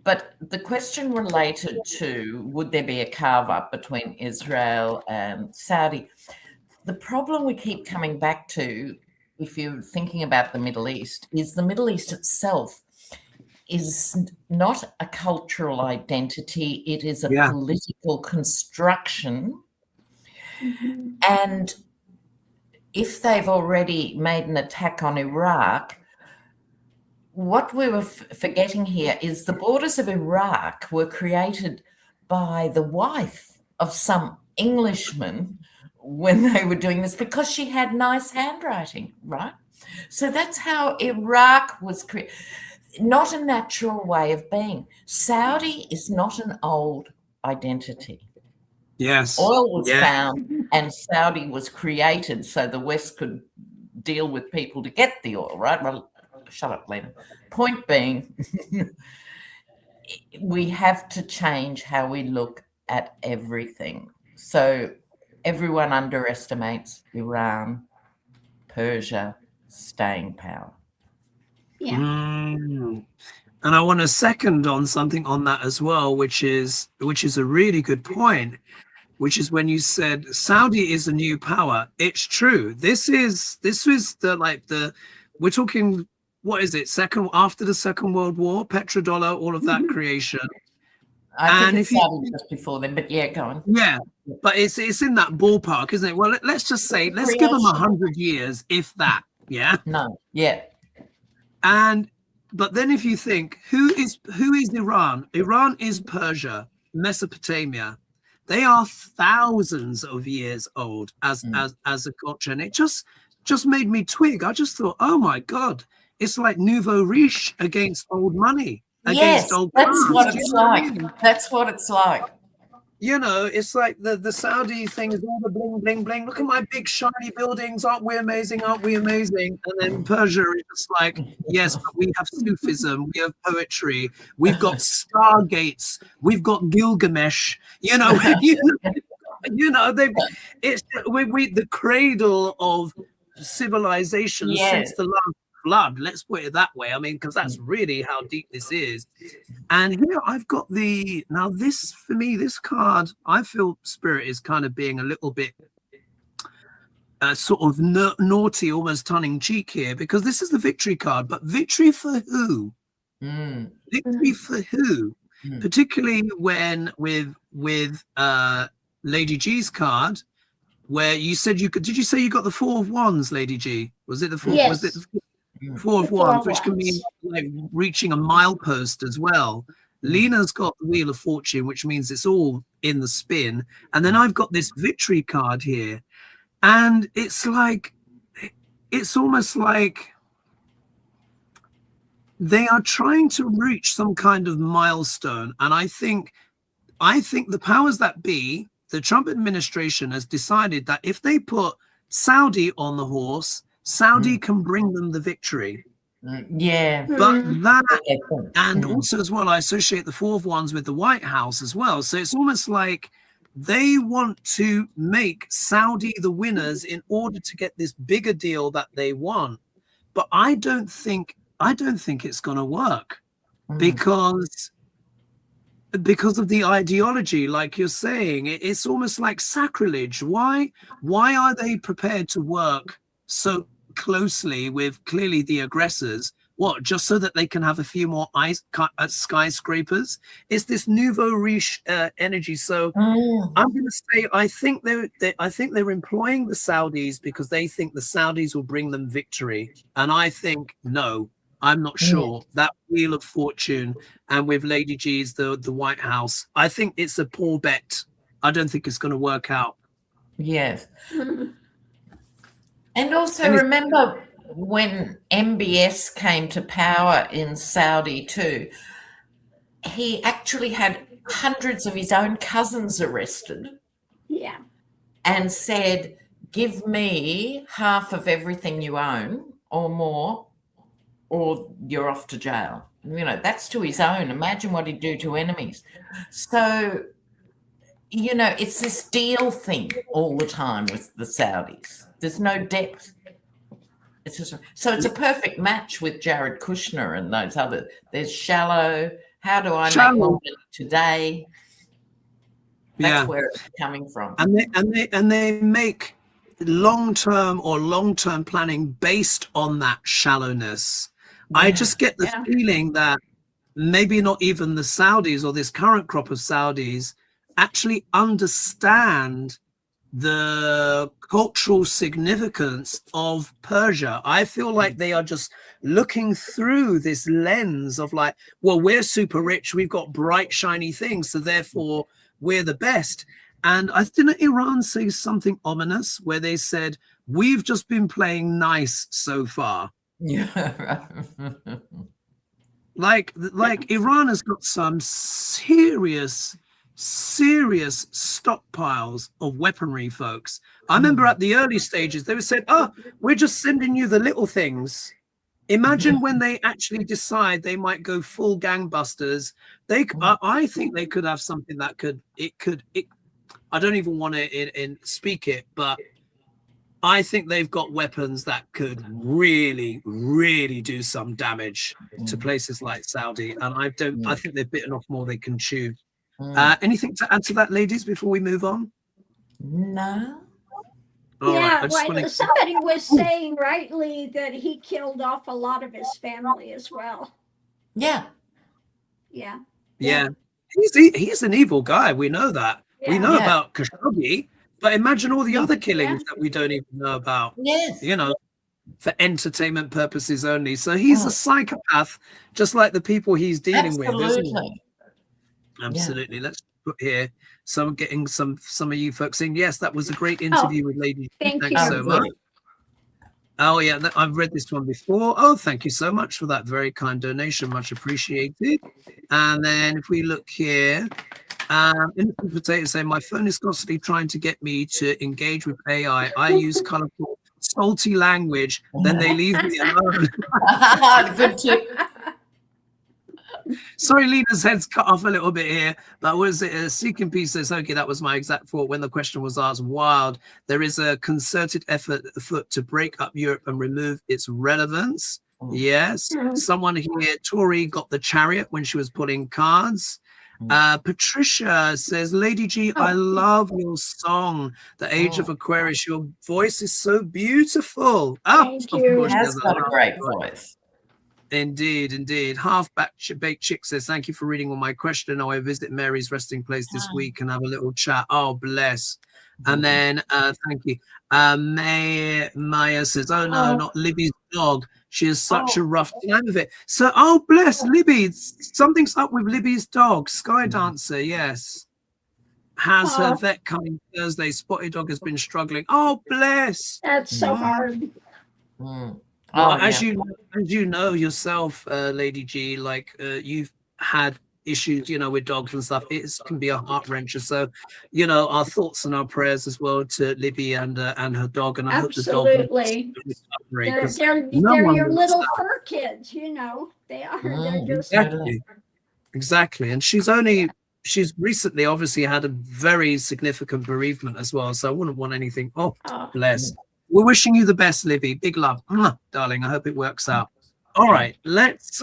But the question related to would there be a carve up between Israel and Saudi? The problem we keep coming back to, if you're thinking about the Middle East, is the Middle East itself is not a cultural identity. It is a political construction. Mm-hmm. And if they've already made an attack on Iraq, what we were forgetting here is the borders of Iraq were created by the wife of some Englishmen when they were doing this, because she had nice handwriting, right? So that's how Iraq was created. Not a natural way of being. Saudi is not an old identity. Yes. Oil was found and Saudi was created so the West could deal with people to get the oil, right? Well, shut up, Lena. Point being, we have to change how we look at everything. So everyone underestimates Iran, Persia, staying power. Yeah. And I want to second on something on that as well, which is a really good point, which is when you said Saudi is a new power. It's true. This is the we're talking, what is it, after the Second World War, petrodollar, all of that creation. I think it started just before then, but yeah, go on. Yeah, but it's in that ballpark, isn't it? Well, let's just say, let's give them 100 years, if that. Yeah. No. Yeah. But then if you think, who is Iran? Iran is Persia, Mesopotamia. They are thousands of years old as a culture, and it just made me twig. I just thought, oh my God, it's like nouveau riche against old money. Yes, that's what it's like. That's what it's like. You know, it's like the Saudi thing is all the bling, bling, bling. Look at my big shiny buildings. Aren't we amazing? Aren't we amazing? And then Persia is just like, yes, but we have Sufism. We have poetry. We've got stargates. We've got Gilgamesh. You know, it's the cradle of civilization since the last flood. Let's put it that way. I mean, because that's really how deep this is. And here I've got this, for me, this card, I feel Spirit is kind of being a little bit sort of naughty, almost tongue-in-cheek here, because this is the victory card. But victory for who? Victory for who? Particularly when with Lady G's card, where you said you could. Did you say you got the Four of Wands, Lady G? Was it the Four? Yes. Was it the Four of Wands, which can mean like reaching a milepost as well. Lena's got the Wheel of Fortune, which means it's all in the spin. And then I've got this victory card here. And it's almost like they are trying to reach some kind of milestone. And I think the powers that be, the Trump administration, has decided that if they put Saudi on the horse, Saudi can bring them the victory. Yeah. But that, and also as well, I associate the Four of Wands with the White House as well. So it's almost like they want to make Saudi the winners in order to get this bigger deal that they want. But I don't think it's going to work because of the ideology, like you're saying. It's almost like sacrilege. Why are they prepared to work so closely with clearly the aggressors? What, just so that they can have a few more skyscrapers? It's this nouveau riche energy. So I'm going to say I think they're employing the Saudis because they think the Saudis will bring them victory, and I think no, I'm not sure. That Wheel of Fortune and with Lady G's the White House, I think it's a poor bet. I don't think it's going to work out. Yes. And also remember when MBS came to power in Saudi too, he actually had hundreds of his own cousins arrested. Yeah. And said, give me half of everything you own or more, or you're off to jail. You know, that's to his own. Imagine what he'd do to enemies. So, you know, it's this deal thing all the time with the Saudis. There's no depth. It's just, so it's a perfect match with Jared Kushner and those other. There's shallow. How do I make more money today? That's where it's coming from. And they make long-term planning based on that shallowness. I just get the feeling that maybe not even the Saudis or this current crop of Saudis actually understand the cultural significance of Persia. I feel like they are just looking through this lens of like, well, we're super rich, we've got bright, shiny things, so therefore we're the best. And I didn't Iran say something ominous where they said, we've just been playing nice so far. Yeah. Like Iran has got some serious stockpiles of weaponry, folks. I remember at the early stages, they were said, oh, we're just sending you the little things. Imagine when they actually decide they might go full gangbusters. I think they could have something that I don't even want to speak it, but I think they've got weapons that could really, really do some damage to places like Saudi. And I think they've bitten off more they can chew. Anything to add to that, ladies, before we move on? No. Somebody was saying rightly that he killed off a lot of his family as well. Yeah. Yeah. Yeah. He's an evil guy. We know that. Yeah. We know about Khashoggi, but imagine all the other killings that we don't even know about. Yes. You know, for entertainment purposes only. So he's a psychopath, just like the people he's dealing with, isn't he? Absolutely. Let's put here some of you folks saying, yes, that was a great interview with Lady. Thanks so much. Oh yeah, I've read this one before. Oh, thank you so much for that very kind donation, much appreciated. And then if we look here, Innocent Potato saying, my phone is constantly trying to get me to engage with AI. I use colorful, salty language, then they leave me alone. Good tip. Sorry, Lena's head's cut off a little bit here, but was it Seeking Peace says, okay, that was my exact thought when the question was asked. Wild. There is a concerted effort afoot to break up Europe and remove its relevance. Yes. Someone here, Tori, got the chariot when she was pulling cards. Patricia says, Lady G, I love your song, The Age of Aquarius. Your voice is so beautiful. Thank you. He has got a great voice. Indeed. Half-baked chick says, thank you for reading all my question. I visit Mary's resting place this week and have a little chat. Oh, bless. And then thank you. Maya says, oh no, not Libby's dog. She has such a rough time of it. So, oh, bless Libby. Something's up with Libby's dog. Sky Dancer, yes. Has her vet coming Thursday. Spotted dog has been struggling. Oh, bless. That's so hard. Well, as you know yourself, Lady G, like you've had issues, with dogs and stuff. It can be a heart wrencher. So, our thoughts and our prayers as well to Libby and her dog. And I hope the dog. Absolutely. They're your little fur kids, They are. They're just exactly. And she's recently obviously had a very significant bereavement as well. So I wouldn't want anything. Oh, bless. We're wishing you the best, Libby. Big love, darling. I hope it works out. All right, let's.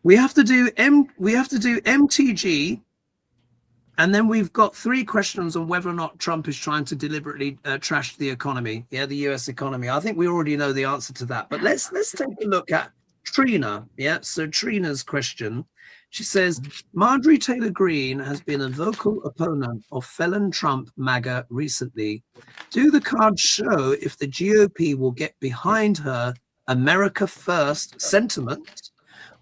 We have to do MTG, and then we've got 3 questions on whether or not Trump is trying to deliberately trash the economy. Yeah, the U.S. economy. I think we already know the answer to that. But let's take a look at Trina. Yeah, so Trina's question. She says, Marjorie Taylor Greene has been a vocal opponent of felon Trump MAGA recently. Do the cards show if the GOP will get behind her America First sentiment,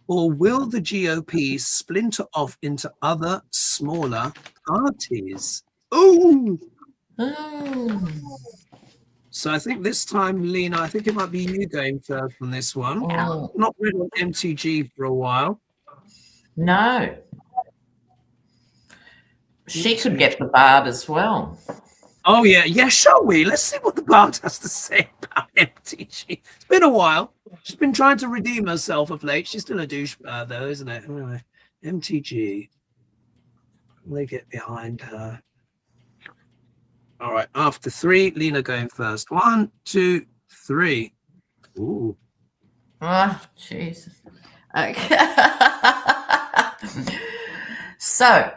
or will the GOP splinter off into other smaller parties? Ooh! So I think this time, Lena, I think it might be you going first on this one. Not read on MTG for a while. No. She could get the Bard as well. Oh, yeah. Yeah, shall we? Let's see what the Bard has to say about MTG. It's been a while. She's been trying to redeem herself of late. She's still a douchebag, though, isn't it? Anyway, MTG. They get behind her. All right. After 3, Lena going first. 1, 2, 3. Ooh. Oh, Jesus. Okay. So,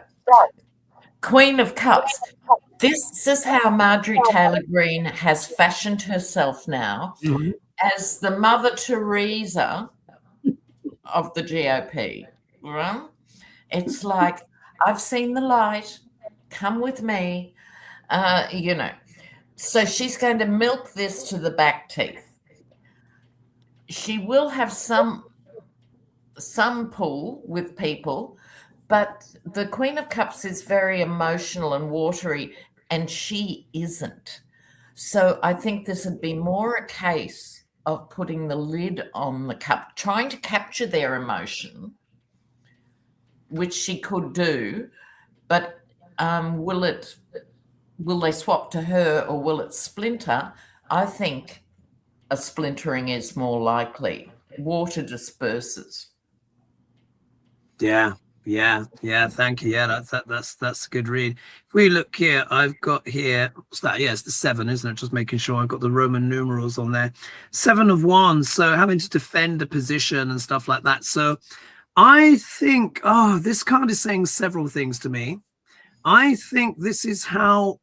Queen of Cups. This is how Marjorie Taylor Greene has fashioned herself now as the Mother Teresa of the GOP. Right? It's like, I've seen the light. Come with me. So she's going to milk this to the back teeth. She will have some pull with people, But the Queen of Cups is very emotional and watery, and she isn't. So I think this would be more a case of putting the lid on the cup, trying to capture their emotion, which she could do, but will they swap to her or will it splinter? I think a splintering is more likely. Water disperses. Yeah. Thank you. Yeah, that's a good read. If we look here, I've got here, what's that? Yeah, it's the 7, isn't it? Just making sure I've got the Roman numerals on there. 7 of Wands, so having to defend a position and stuff like that. So I think, this card is saying several things to me. I think this is how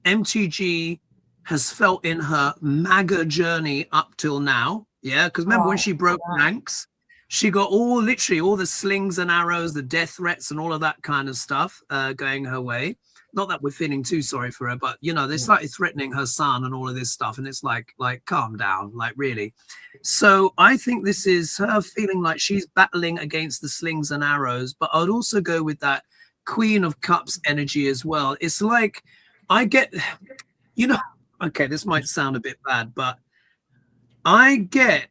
MTG has felt in her MAGA journey up till now. Yeah, because remember when she broke ranks, she got literally all the slings and arrows, the death threats and all of that kind of stuff going her way. Not that we're feeling too sorry for her, but, you know, they started threatening her son and all of this stuff. And it's like, calm down, like, really. So I think this is her feeling like she's battling against the slings and arrows. But I'd also go with that Queen of Cups energy as well. It's like, I get, you know, okay, this might sound a bit bad, but I get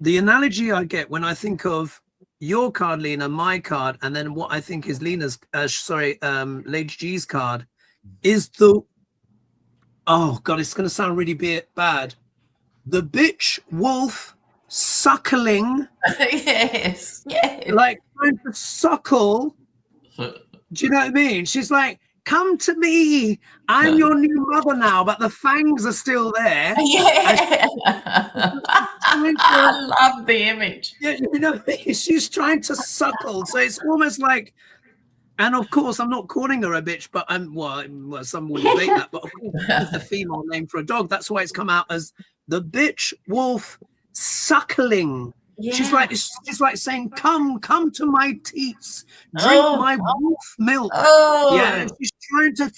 the analogy I get when I think of your card, Lena, my card, and then what I think is Lena's, Lady G's card, is the, oh God, it's going to sound really bad. The bitch wolf suckling. Yes. Like trying to suckle. Do you know what I mean? She's like, come to me. I'm your new mother now, but the fangs are still there. Yeah. I love the image. Yeah, you know, she's trying to suckle. So it's almost like, and of course, I'm not calling her a bitch, but well, some would debate that, but of course, it's the female name for a dog. That's why it's come out as the bitch wolf suckling. Yeah. She's like saying, come to my teats, drink my wolf milk. Yeah, she's trying to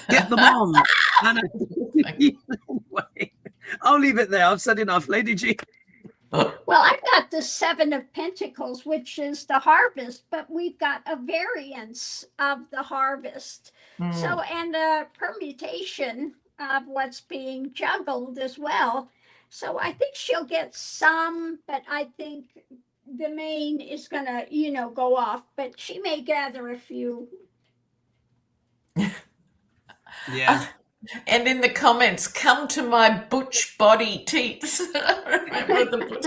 get them on. Anyway, I'll leave it there. I've said enough, Lady G. Well, I've got the 7 of Pentacles, which is the harvest, but we've got a variance of the harvest. So, and a permutation of what's being juggled as well. So I think she'll get some, but I think the main is going to, you know, go off, but she may gather a few. Yeah. And in the comments, come to my butch body teats. Remember the butch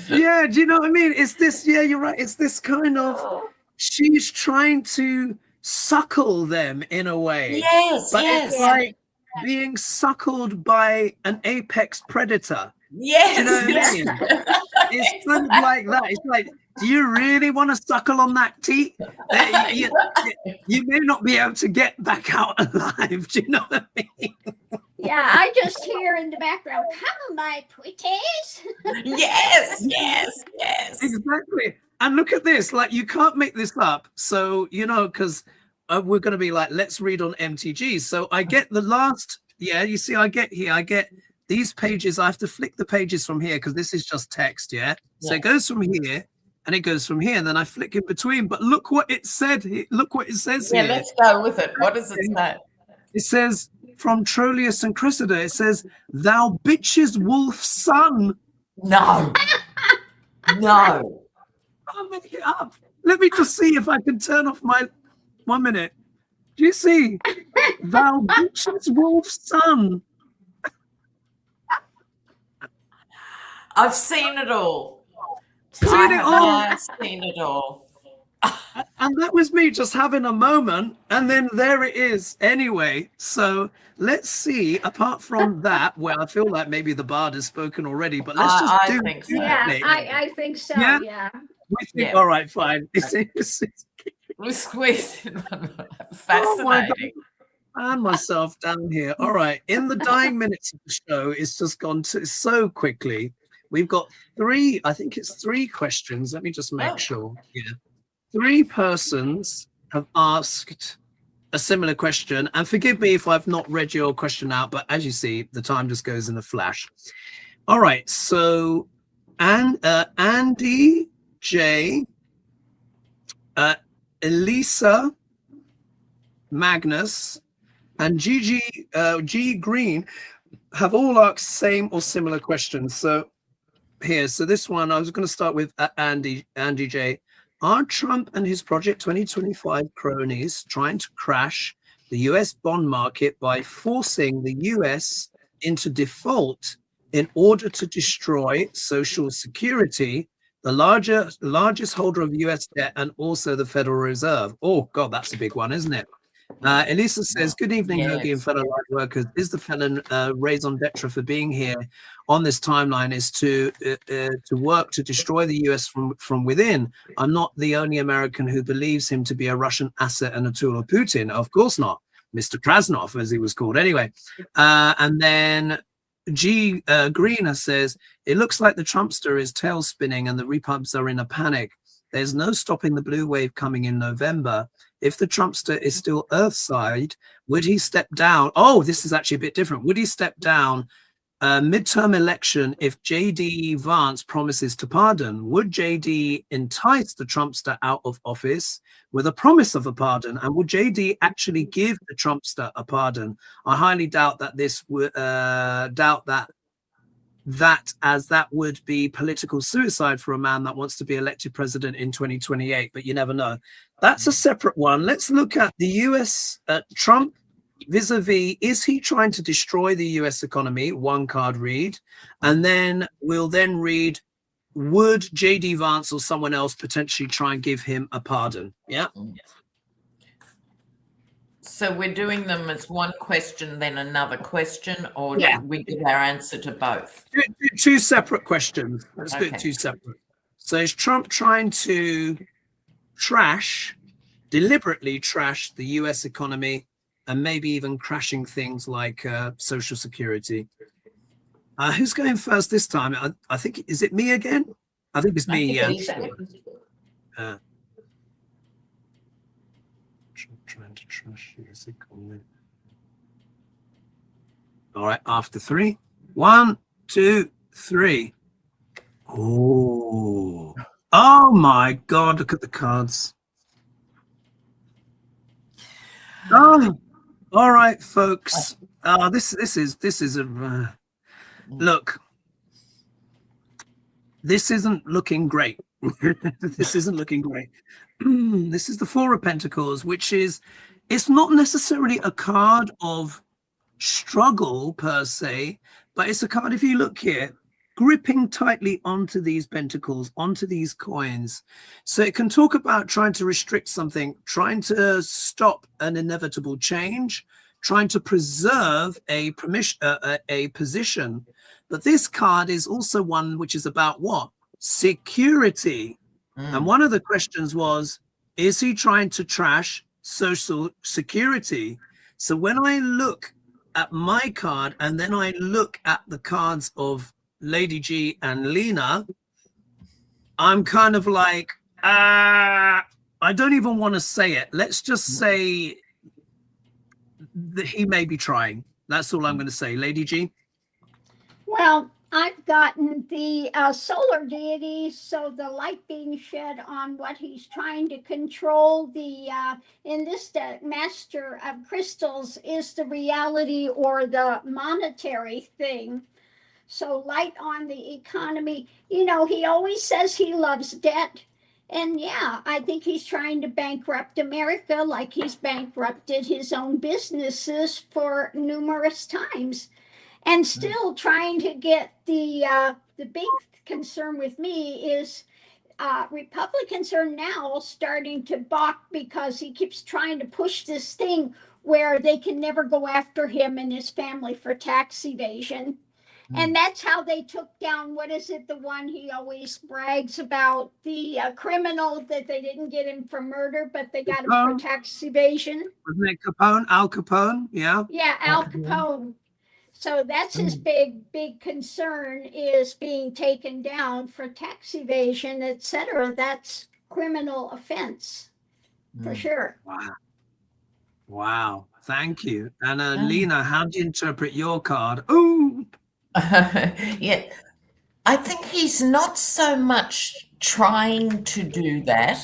Yeah, do you know what I mean? It's this, yeah, you're right. It's this kind of, she's trying to suckle them in a way. Yes, but yes. It's like being suckled by an apex predator. Yes. Do you know what I mean? It's kind of like that. It's like, do you really want to suckle on that teat? You may not be able to get back out alive. Do you know what I mean? Yeah, I just hear in the background, come my pretties. Yes. Exactly. And look at this, like you can't make this up. So, you know, because we're going to be like, let's read on MTG. So I get the last, you see, I get these pages. I have to flick the pages from here because this is just text, So it goes from here and it goes from here and then I flick in between. But look what it said. Look what it says here. Let's go with it. What does it say? It says, from Troilus and Cressida, it says, thou bitch's wolf son. No. I'll make it up. Let me just see if I can turn off my 1 minute. Do you see? Thou bitch's wolf son. I've seen it all. I've seen it all. And that was me just having a moment, and then there it is. Anyway, so let's see. Apart from that, where I feel like maybe the bard has spoken already, but let's just I think so. I think so. Yeah. All right, fine. We squeezed in one. Fascinating. And myself down here. All right. In the dying minutes of the show, it's just gone so quickly. We've got 3. I think it's 3 questions. Let me just make sure. Yeah. 3 persons have asked a similar question, and forgive me if I've not read your question out, but as you see, the time just goes in a flash. All right. So, Andy J, Elisa, Magnus, and G Green have all asked same or similar questions. So here, so this one, I was going to start with Andy J. Are Trump and his Project 2025 cronies trying to crash the US bond market by forcing the US into default in order to destroy Social Security, the largest holder of US debt, and also the Federal Reserve? Oh, God, that's a big one, isn't it? Elisa says, good evening, Yes. Hoagie and fellow light workers. Is the felon raison d'etre for being here on this timeline is to work to destroy the US from within? I'm not the only American who believes him to be a Russian asset and a tool of Putin. Of course not. Mr. Krasnov, as he was called anyway. And then G Greener says, it looks like the Trumpster is tail spinning and the repubs are in a panic. There's no stopping the blue wave coming in November. If the Trumpster is still Earthside, would he step down? Oh, this is actually a bit different. Would he step down midterm election if J.D. Vance promises to pardon? Would J.D. entice the Trumpster out of office with a promise of a pardon? And would J.D. actually give the Trumpster a pardon? I highly doubt that this would as that would be political suicide for a man that wants to be elected president in 2028, but you never know. That's a separate one. Let's look at the US Trump vis-a-vis, is he trying to destroy the US economy? One card read. And then we'll then read, would JD Vance or someone else potentially try and give him a pardon? Yeah. So we're doing them as one question, then another question, or Yeah. we give our answer to both? Two separate questions. Let's do Okay. it two separate. So is Trump trying to deliberately trash the US economy and maybe even crashing things like Social Security? Who's going first this time? I think, is it me again? I think it's me. Trying to trash US economy. All right, after 3. 1, 2, 3. Oh my God! Look at the cards. Oh, all right, folks. This is a look. This isn't looking great. This isn't looking great. This is the 4 of Pentacles, which is, it's not necessarily a card of struggle per se, but it's a card, if you look here, gripping tightly onto these pentacles, onto these coins. So it can talk about trying to restrict something, trying to stop an inevitable change, trying to preserve a position. But this card is also one which is about what? Security. And one of the questions was, is he trying to trash Social Security? So when I look at my card and then I look at the cards of Lady G and Lena, I'm kind of like, I don't even want to say it. Let's just say that he may be trying. That's all I'm going to say. Lady G? Well, I've gotten the solar deity, so the light being shed on what he's trying to control. The in this deck, Master of Crystals is the reality or the monetary thing. So light on the economy. You know, he always says he loves debt. And yeah, I think he's trying to bankrupt America like he's bankrupted his own businesses for numerous times. And still trying to get the big concern with me is Republicans are now starting to balk because he keeps trying to push this thing where they can never go after him and his family for tax evasion. And that's how they took down, what is it, the one he always brags about, the criminal that they didn't get him for murder, but they got him for tax evasion. Wasn't it Capone? Al Capone? Yeah. Yeah, Al Capone. So that's his big concern, is being taken down for tax evasion, etc. That's criminal offense for sure. Wow. Thank you. And Lena, how do you interpret your card? Ooh. Yeah, I think he's not so much trying to do that.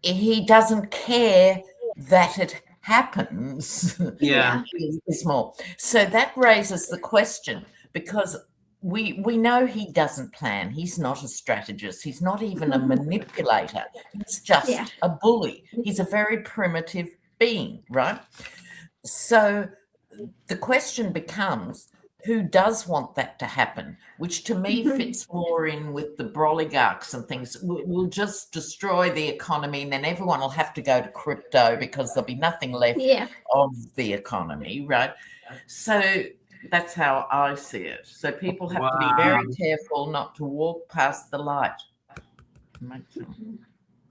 He doesn't care that it happens. Yeah. Is more. So that raises the question, because we know he doesn't plan. He's not a strategist. He's not even a manipulator. He's just a bully. He's a very primitive being, right? So the question becomes, who does want that to happen? Which to me fits more in with the oligarchs and things. We'll just destroy the economy, and then everyone will have to go to crypto because there'll be nothing left of the economy, right? So that's how I see it. So people have to be very careful not to walk past the light.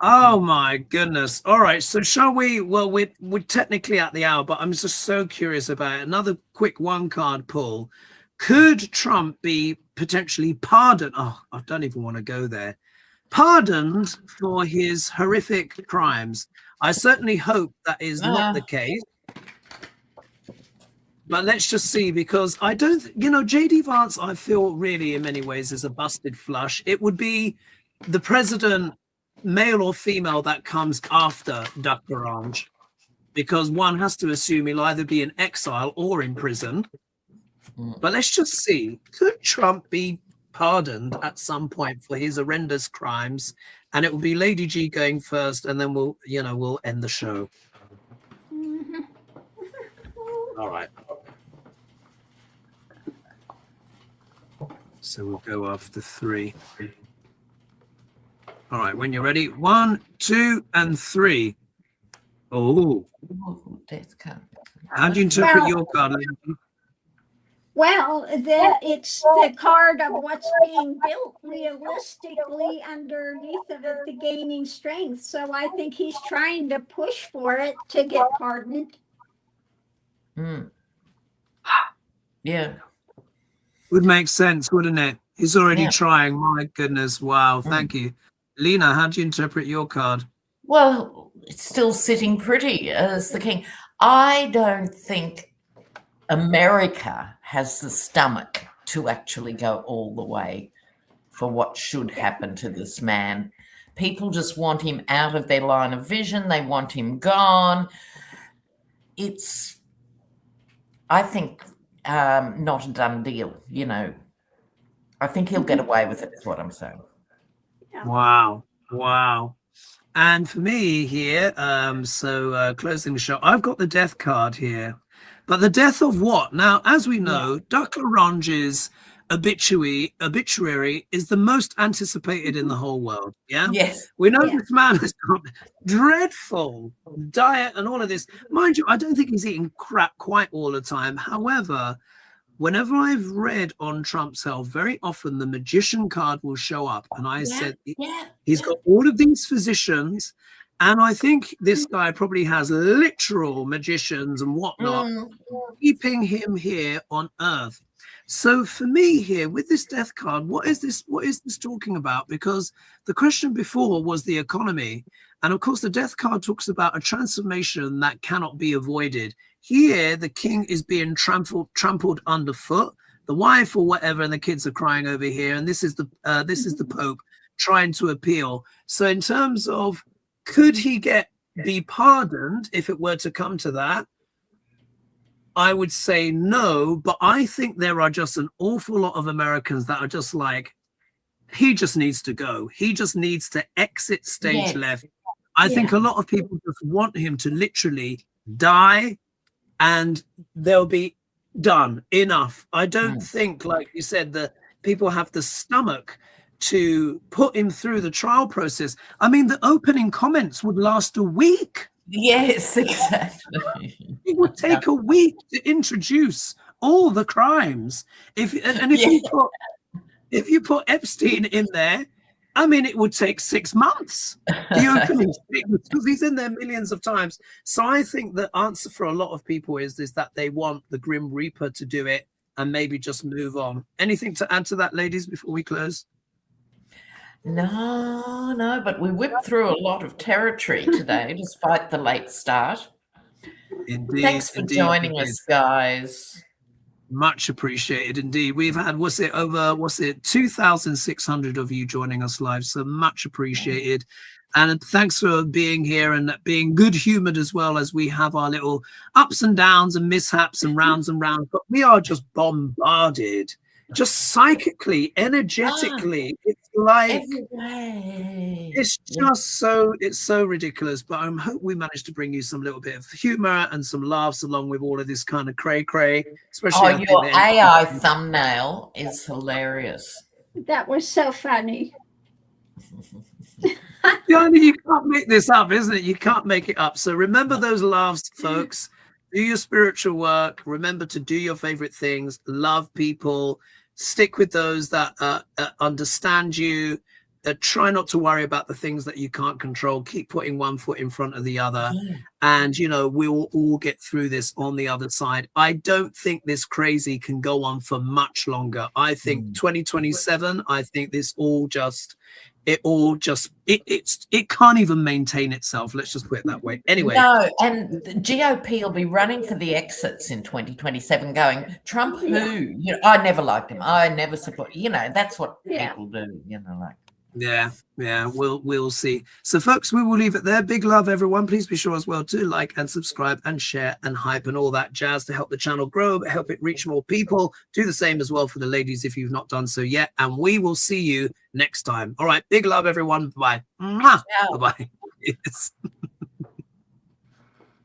Oh my goodness. All right. So shall we? Well, we're technically at the hour, but I'm just so curious about it. Another quick one card pull. Could Trump be potentially pardoned? Oh, I don't even want to go there. Pardoned for his horrific crimes. I certainly hope that is not the case. But let's just see, because I don't, JD Vance, I feel really in many ways is a busted flush. It would be the president, male or female, that comes after Duck Orange, because one has to assume he'll either be in exile or in prison. But let's just see, could Trump be pardoned at some point for his horrendous crimes? And it will be Lady G going first, and then we'll end the show. All right. So we'll go after 3. All right, when you're ready, 1, 2, and 3. Oh, how do you interpret your card, Lena? Well, it's the card of what's being built realistically underneath of it, the gaining strength. So I think he's trying to push for it to get pardoned. Yeah. Would make sense, wouldn't it? He's already trying. My goodness. Wow. Thank you. Lena, how do you interpret your card? Well, it's still sitting pretty as the king. I don't think America has the stomach to actually go all the way for what should happen to this man. People just want him out of their line of vision. They want him gone. It's, I think, not a done deal, I think he'll get away with it, is what I'm saying. Wow. And for me here, closing the show, I've got the death card here. But the death of what? Now, as we know, Duck Orange's obituary is the most anticipated in the whole world. Yeah. Yes. We know this man has got dreadful diet and all of this. Mind you, I don't think he's eating crap quite all the time. However, whenever I've read on Trump's health, very often the magician card will show up. And I said, he's got all of these physicians. And I think this guy probably has literal magicians and whatnot keeping him here on Earth. So for me here with this death card, what is this talking about? Because the question before was the economy. And of course, the death card talks about a transformation that cannot be avoided. Here, the king is being trampled underfoot, the wife or whatever, and the kids are crying over here. And this is the Pope trying to appeal. So in terms of, could he be pardoned if it were to come to that? I would say no, but I think there are just an awful lot of Americans that are just like, he just needs to go. He just needs to exit stage left. I think a lot of people just want him to literally die and they'll be done. Enough. I don't think, like you said, the people have the stomach to put him through the trial process. I mean, the opening comments would last a week. Yes, exactly. It would take a week to introduce all the crimes. If you put Epstein in there, I mean, it would take 6 months. The opening statement, because he's in there millions of times. So I think the answer for a lot of people is that they want the Grim Reaper to do it and maybe just move on. Anything to add to that, ladies, before we close? No, but we whipped through a lot of territory today, despite the late start. Indeed. Thanks for joining us, guys. Much appreciated indeed. We've had, what's it, 2,600 of you joining us live. So much appreciated. And thanks for being here and being good humored as well, as we have our little ups and downs and mishaps and rounds. But we are just bombarded, just psychically, energetically. It's like, it's just it's so ridiculous. But I hope we managed to bring you some little bit of humor and some laughs along with all of this kind of cray. Especially your AI thumbnail is hilarious. That was so funny. Johnny, you can't make this up, isn't it? You can't make it up. So remember those laughs, folks. Do your spiritual work. Remember to do your favorite things. Love people. Stick with those that understand you. Try not to worry about the things that you can't control. Keep putting one foot in front of the other. And, you know, we will all get through this on the other side. I don't think this crazy can go on for much longer. I think 2027, I think this all just... it can't even maintain itself. Let's just put it that way. Anyway. No, and the GOP will be running for the exits in 2027 going, Trump who? You know, I never liked him. I never support, you know, that's what people do, you know, like. Yeah, we'll see. So folks, we will leave it there. Big love, everyone. Please be sure as well to like and subscribe and share and hype and all that jazz to help the channel grow, help it reach more people. Do the same as well for the ladies if you've not done so yet. And we will see you next time. All right, big love, everyone. Bye. Bye-bye. Yes.